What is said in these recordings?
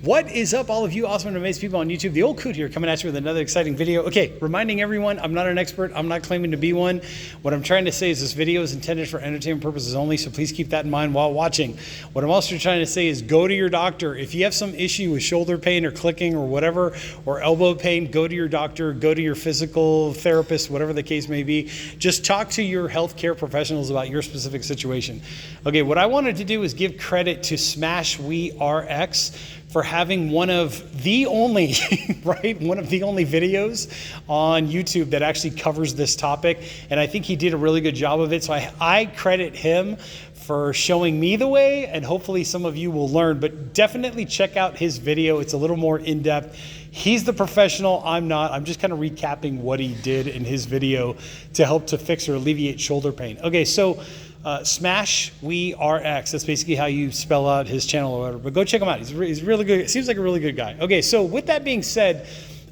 What is up, all of you awesome and amazing people on YouTube? The old Coot here, coming at you with another exciting video. Okay, reminding everyone, I'm not an expert. I'm not claiming to be one. What I'm trying to say is this video is intended for entertainment purposes only, so please keep that in mind while watching. What I'm also trying to say is go to your doctor. If you have some issue with shoulder pain or clicking or whatever, or elbow pain, go to your doctor, go to your physical therapist, whatever the case may be. Just talk to your healthcare professionals about your specific situation. Okay, what I wanted to do is give credit to SmashWeRx for having one of the only, right? One of the only videos on YouTube that actually covers this topic. And I think he did a really good job of it. So I credit him for showing me the way, and hopefully some of you will learn, but definitely check out his video. It's a little more in-depth. He's the professional, I'm not. I'm just kind of recapping what he did in his video to help to fix or alleviate shoulder pain. Okay, so SmashWeRx, that's basically how you spell out his channel or whatever, but go check him out. He's really good. Seems like a really good guy. Okay, so with that being said,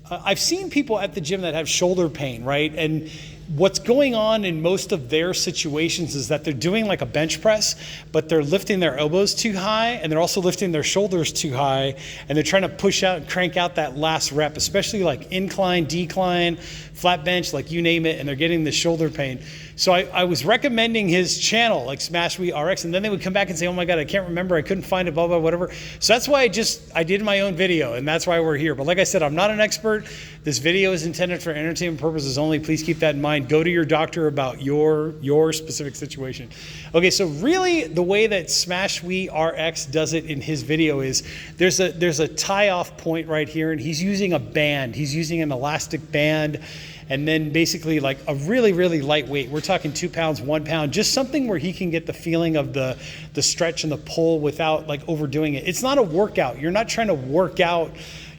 I've seen people at the gym that have shoulder pain, right? And what's going on in most of their situations is that they're doing like a bench press, but they're lifting their elbows too high, and they're also lifting their shoulders too high, and they're trying to push out and crank out that last rep, especially like incline, decline, flat bench, like you name it, and they're getting the shoulder pain. So I was recommending his channel, like SmashWeRx, and then they would come back and say, oh my God, I can't remember, I couldn't find it, blah, blah, whatever. So that's why I did my own video, and that's why we're here. But like I said, I'm not an expert. This video is intended for entertainment purposes only. Please keep that in mind. Go to your doctor about your specific situation. Okay, so really the way that SmashWeRx does it in his video is there's a tie-off point right here, and he's using a band. He's using an elastic band, and then basically like a really, really lightweight. We're talking 2 pounds, 1 pound, just something where he can get the feeling of the stretch and the pull without like overdoing it. It's not a workout. You're not trying to work out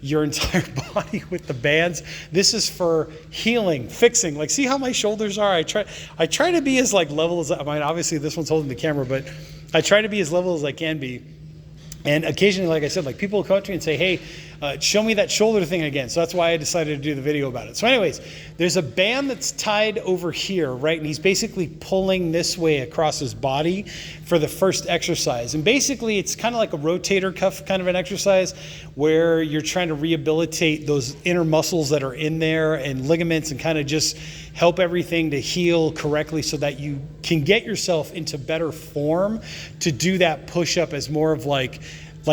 your entire body with the bands. This is for healing, fixing. Like, see how my shoulders are? I try to be as like level as, I mean, obviously this one's holding the camera, but I try to be as level as I can be. And occasionally, like I said, like people will come up to me and say, hey, show me that shoulder thing again. So that's why I decided to do the video about it. So anyways, there's a band that's tied over here, right? And he's basically pulling this way across his body for the first exercise. And basically, it's kind of like a rotator cuff kind of an exercise where you're trying to rehabilitate those inner muscles that are in there and ligaments and kind of just help everything to heal correctly so that you can get yourself into better form to do that push-up as more of like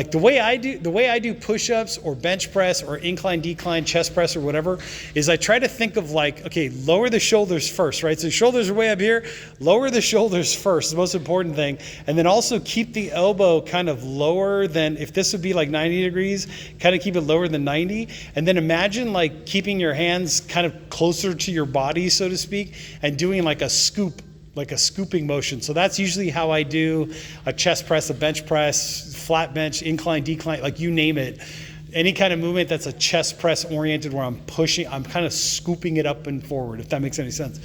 the way I do push-ups or bench press or incline, decline, chest press or whatever is I try to think of like, okay, lower the shoulders first, right? So shoulders are way up here, lower the shoulders first, the most important thing. And then also keep the elbow kind of lower than, if this would be like 90 degrees, kind of keep it lower than 90. And then imagine like keeping your hands kind of closer to your body, so to speak, and doing like a scoop, like a scooping motion. So that's usually how I do a chest press, a bench press, flat bench, incline, decline, like you name it. Any kind of movement that's a chest press oriented where I'm pushing, I'm kind of scooping it up and forward, if that makes any sense.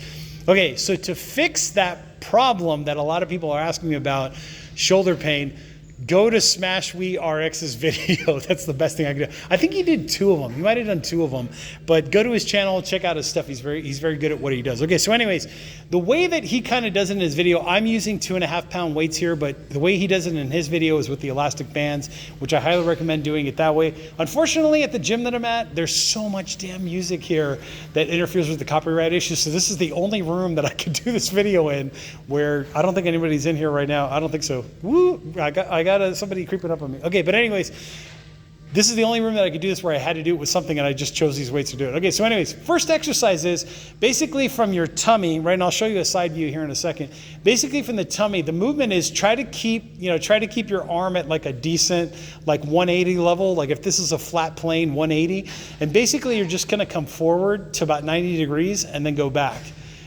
Okay, so to fix that problem that a lot of people are asking me about, shoulder pain, go to SmashWeRx's video. That's the best thing I can do. I think he did 2 of them. He might have done 2 of them, but go to his channel, check out his stuff. He's very good at what he does. Okay, so anyways, the way that he kind of does it in his video, I'm using 2.5 pound weights here, but the way he does it in his video is with the elastic bands, which I highly recommend doing it that way. Unfortunately, at the gym that I'm at, there's so much damn music here that interferes with the copyright issues. So this is the only room that I could do this video in where I don't think anybody's in here right now. I don't think so. Woo! I got somebody creeping up on me. Okay, but anyways, this is the only room that I could do this where I had to do it with something, and I just chose these weights to do it. Okay, so anyways, first exercise is basically from your tummy, right? And I'll show you a side view here in a second. Basically from the tummy, the movement is try to keep your arm at like a decent, like 180 level. Like if this is a flat plane, 180. And basically you're just gonna come forward to about 90 degrees and then go back.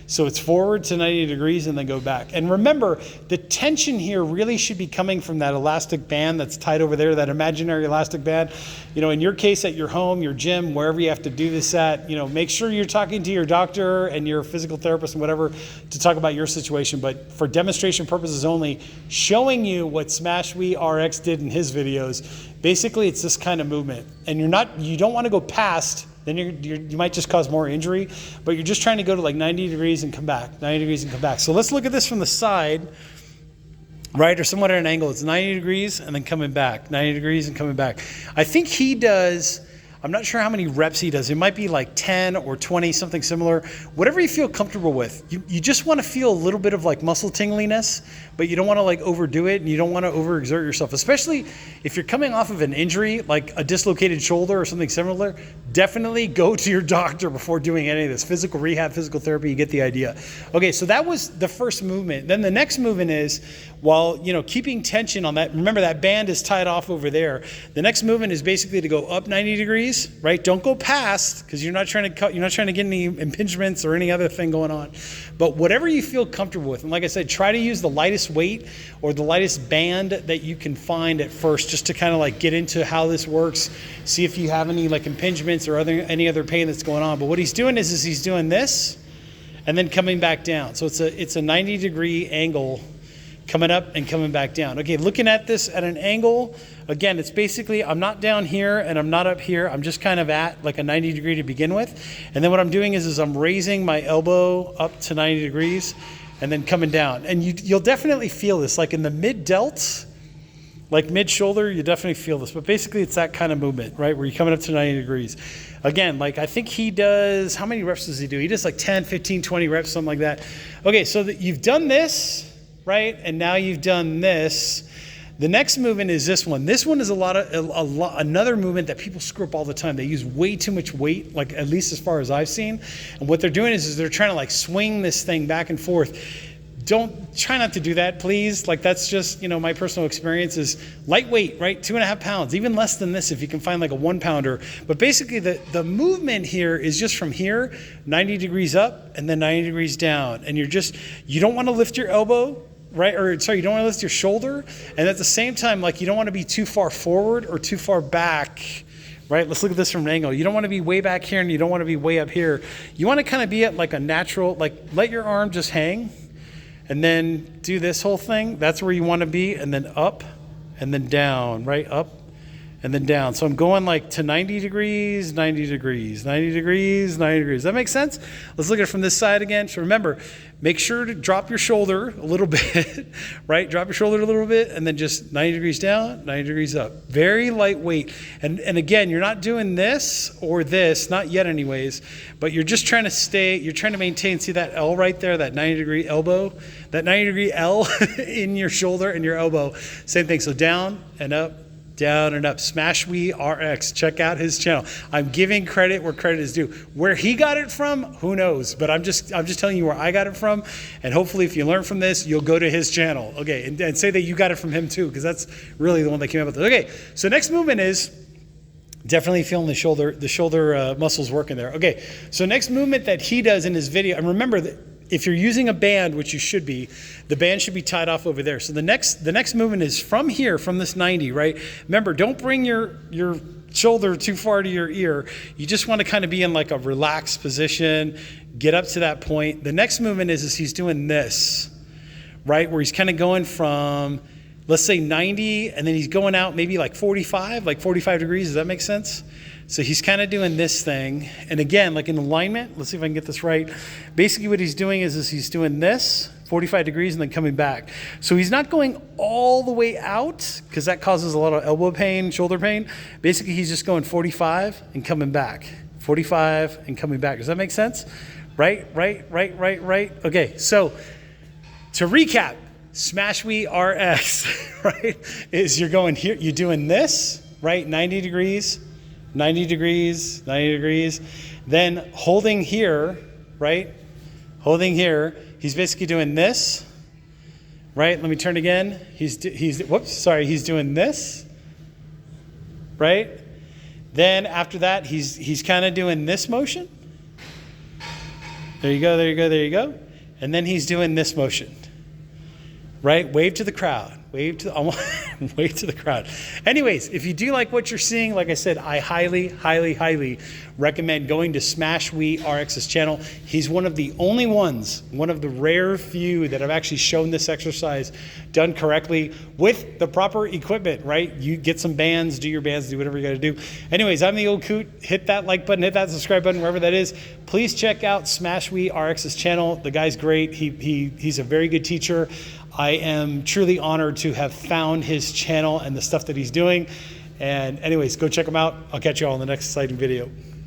So it's forward to 90 degrees and then go back. And remember, the tension here really should be coming from that elastic band that's tied over there, that imaginary elastic band. You know, in your case, at your home, your gym, wherever you have to do this at, you know, make sure you're talking to your doctor and your physical therapist and whatever to talk about your situation. But for demonstration purposes only, showing you what SmashWeRx did in his videos, basically it's this kind of movement. And you don't want to go past, then you might just cause more injury, but you're just trying to go to like 90 degrees and come back, 90 degrees and come back. So let's look at this from the side. right? Or somewhat at an angle. It's 90 degrees and then coming back, 90 degrees and coming back. I think he does, I'm not sure how many reps he does. It might be like 10 or 20, something similar. Whatever you feel comfortable with. You just want to feel a little bit of like muscle tingliness, but you don't want to like overdo it and you don't want to overexert yourself, especially if you're coming off of an injury, like a dislocated shoulder or something similar. Definitely go to your doctor before doing any of this. Physical rehab, physical therapy, you get the idea. Okay, so that was the first movement. Then the next movement is, while keeping tension on that, remember that band is tied off over there. The next movement is basically to go up 90 degrees, right? Don't go past, because you're not trying to cut, you're not trying to get any impingements or any other thing going on. But whatever you feel comfortable with, and like I said, try to use the lightest weight or the lightest band that you can find at first, just to kind of like get into how this works, see if you have any like impingements or any other pain that's going on. But what he's doing is he's doing this and then coming back down. So it's a 90 degree angle coming up and coming back down. Okay, looking at this at an angle, again, it's basically, I'm not down here and I'm not up here. I'm just kind of at like a 90 degree to begin with. And then what I'm doing is I'm raising my elbow up to 90 degrees and then coming down. And you'll definitely feel this, like in the mid-delt, like mid-shoulder, you definitely feel this. But basically, it's that kind of movement, right, where you're coming up to 90 degrees. Again, like I think he does, how many reps does he do? He does like 10, 15, 20 reps, something like that. Okay, so you've done this, right? And now you've done this. The next movement is this one. This one is another movement that people screw up all the time. They use way too much weight, like at least as far as I've seen. And what they're doing is they're trying to like swing this thing back and forth. Try not to do that, please. Like that's just, my personal experience is lightweight, right? 2.5 pounds, even less than this if you can find like a 1 pounder. But basically the movement here is just from here, 90 degrees up and then 90 degrees down. And you don't want to lift your elbow, right? You don't want to lift your shoulder. And at the same time, like you don't want to be too far forward or too far back, right? Let's look at this from an angle. You don't want to be way back here and you don't want to be way up here. You want to kind of be at like a natural, like let your arm just hang and then do this whole thing. That's where you want to be. And then up and then down, right? Up and then down. So I'm going like to 90 degrees, 90 degrees, 90 degrees, 90 degrees. Does that make sense? Let's look at it from this side again. So remember, make sure to drop your shoulder a little bit, right? Drop your shoulder a little bit and then just 90 degrees down, 90 degrees up. Very lightweight. And again, you're not doing this or this, not yet anyways, but you're just trying to maintain, see that L right there, that 90 degree elbow, that 90 degree L in your shoulder and your elbow. Same thing. So down and up, down and up. SmashWeRx. Check out his channel. I'm giving credit where credit is due. Where he got it from, who knows? But I'm just telling you where I got it from. And hopefully, if you learn from this, you'll go to his channel. Okay, and say that you got it from him too, because that's really the one that came up with it. Okay, so next movement is definitely feeling the shoulder muscles working there. Okay, so next movement that he does in his video, and remember that if you're using a band, which you should be, the band should be tied off over there. So the next movement is from here, from this 90, right? Remember, don't bring your shoulder too far to your ear. You just want to kind of be in like a relaxed position, get up to that point. The next movement is he's doing this, right? Where he's kind of going from, let's say 90, and then he's going out maybe like 45 degrees. Does that make sense? So he's kind of doing this thing. And again, like in alignment, let's see if I can get this right. Basically what he's doing is he's doing this, 45 degrees, and then coming back. So he's not going all the way out, because that causes a lot of elbow pain, shoulder pain. Basically, he's just going 45 and coming back. 45 and coming back. Does that make sense? Right. Okay, so to recap, SmashWeRx, right, is you're going here, you're doing this, right, 90 degrees, 90 degrees, 90 degrees, then holding here, right, holding here, he's basically doing this, right, let me turn again, he's doing this, right, then after that, he's kind of doing this motion, there you go, and then he's doing this motion, right, wave to the crowd. Wave to the crowd. Anyways, if you do like what you're seeing, like I said, I highly recommend going to SmashWeRx's channel. He's one of the only ones, one of the rare few that have actually shown this exercise done correctly with the proper equipment, right? You get some bands, do your bands, do whatever you got to do. Anyways, I'm the old coot. Hit that like button, hit that subscribe button, wherever that is. Please check out SmashWeRx's channel. The guy's great. He's a very good teacher. I am truly honored to have found his channel and the stuff that he's doing. And anyways, go check him out. I'll catch you all in the next exciting video.